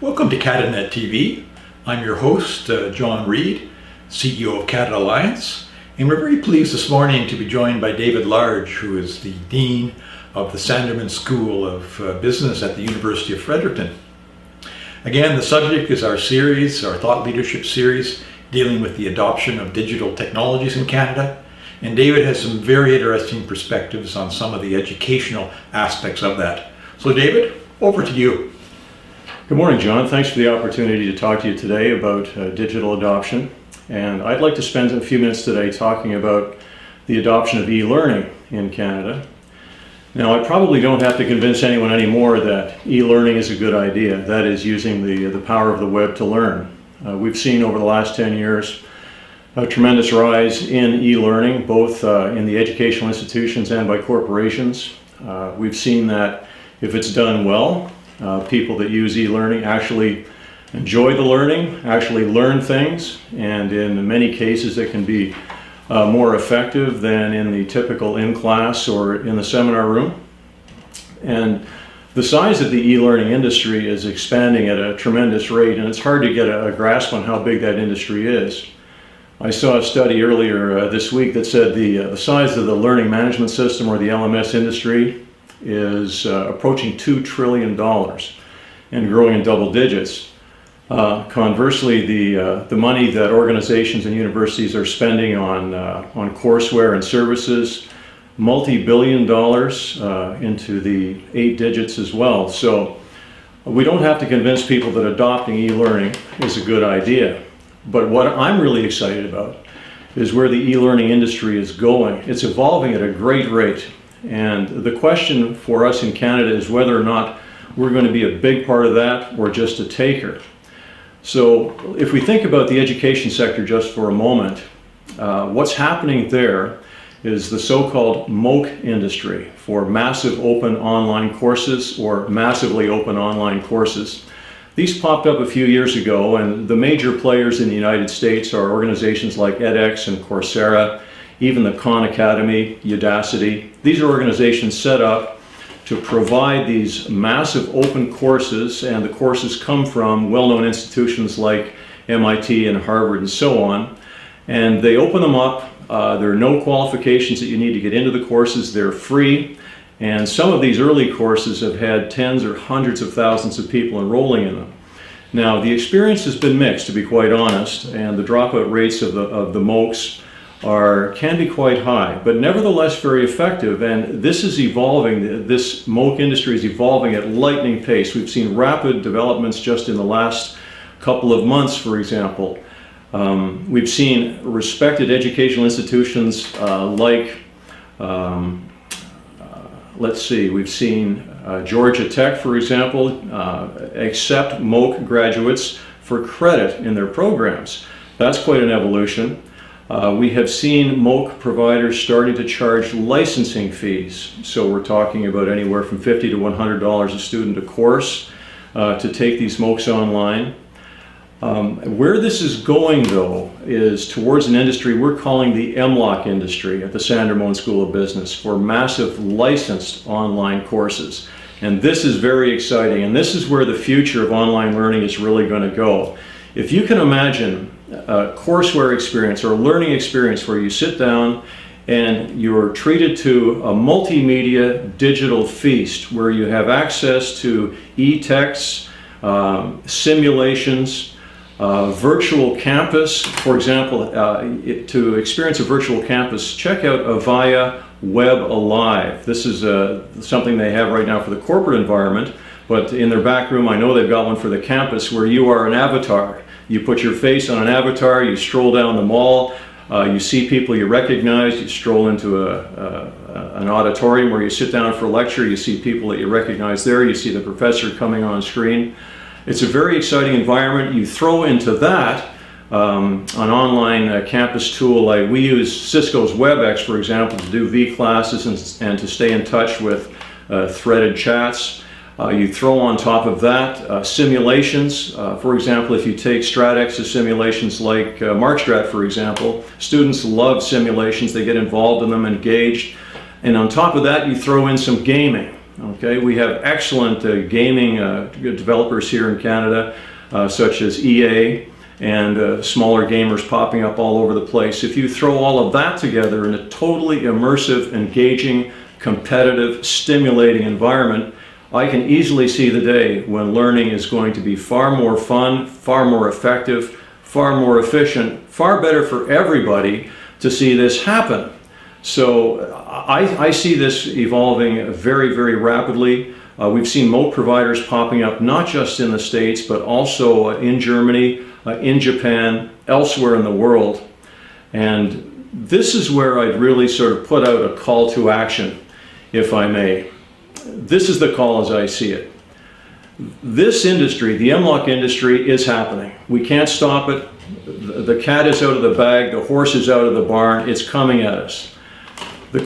Welcome to CATANet TV. I'm your host, John Reid, CEO of CATAAlliance, and we're very pleased this morning to be joined by David Large, who is the Dean of the Sandermoen School of Business at the University of Fredericton. Again, the subject is our series, our thought leadership series, dealing with the adoption of digital technologies in Canada. And David has some very interesting perspectives on some of the educational aspects of that. So David, over to you. Good morning, John. Thanks for the opportunity to talk to you today about digital adoption. And I'd like to spend a few minutes today talking about the adoption of e-learning in Canada. Now, I probably don't have to convince anyone anymore that e-learning is a good idea. That is, using the power of the web to learn. We've seen over the last 10 years a tremendous rise in e-learning, both in the educational institutions and by corporations. We've seen that if it's done well, people that use e-learning actually enjoy the learning, actually learn things, and in many cases it can be more effective than in the typical in-class or in the seminar room. And the size of the e-learning industry is expanding at a tremendous rate, and it's hard to get a grasp on how big that industry is. I saw a study earlier this week that said the size of the learning management system, or the LMS industry, is approaching $2 trillion and growing in double digits. Conversely, the money that organizations and universities are spending on courseware and services, multi-billion dollars into the 8 digits as well. So we don't have to convince people that adopting e-learning is a good idea. But what I'm really excited about is where the e-learning industry is going. It's evolving at a great rate. And the question for us in Canada is whether or not we're going to be a big part of that or just a taker. So if we think about the education sector just for a moment, what's happening there is the so-called MOOC industry, for massive open online courses or massively open online courses. These popped up a few years ago, and the major players in the United States are organizations like edX and Coursera, even the Khan Academy, Udacity. These are organizations set up to provide these massive open courses, and the courses come from well-known institutions like MIT and Harvard and so on. And they open them up. There are no qualifications that you need to get into the courses. They're free. And some of these early courses have had tens or hundreds of thousands of people enrolling in them. Now, the experience has been mixed, to be quite honest, and the dropout rates of the MOOCs can be quite high, but nevertheless very effective. And this is evolving. This MOOC industry is evolving at lightning pace. We've seen rapid developments just in the last couple of months, for example. We've seen respected educational institutions we've seen Georgia Tech, for example, accept MOOC graduates for credit in their programs. That's quite an evolution. We have seen MOOC providers starting to charge licensing fees. So we're talking about anywhere from $50 to $100 a student a course to take these MOOCs online. Where this is going, though, is towards an industry we're calling the MLOC industry at the Sandermoen School of Business, for massive licensed online courses. And this is very exciting, and this is where the future of online learning is really going to go. If you can imagine a courseware experience or a learning experience where you sit down and you're treated to a multimedia digital feast where you have access to e-texts, simulations, virtual campus. For example, to experience a virtual campus, check out Avaya Web Alive. This is something they have right now for the corporate environment, but in their back room I know they've got one for the campus where you are an avatar. You put your face on an avatar, you stroll down the mall, you see people you recognize, you stroll into an auditorium where you sit down for a lecture, you see people that you recognize there, you see the professor coming on screen. It's a very exciting environment. You throw into that an online campus tool like we use Cisco's WebEx, for example, to do V-classes and to stay in touch with threaded chats. You throw on top of that simulations. For example, if you take StratX's simulations like MarkStrat, for example, students love simulations. They get involved in them, engaged. And on top of that, you throw in some gaming. Okay, we have excellent gaming developers here in Canada, such as EA, and smaller gamers popping up all over the place. If you throw all of that together in a totally immersive, engaging, competitive, stimulating environment, I can easily see the day when learning is going to be far more fun, far more effective, far more efficient, far better for everybody to see this happen. So I see this evolving very, very rapidly. We've seen moat providers popping up not just in the States, but also in Germany, in Japan, elsewhere in the world. And this is where I'd really sort of put out a call to action, if I may. This is the call as I see it. This industry, the MLOC industry, is happening. We can't stop it. The cat is out of the bag, the horse is out of the barn, it's coming at us.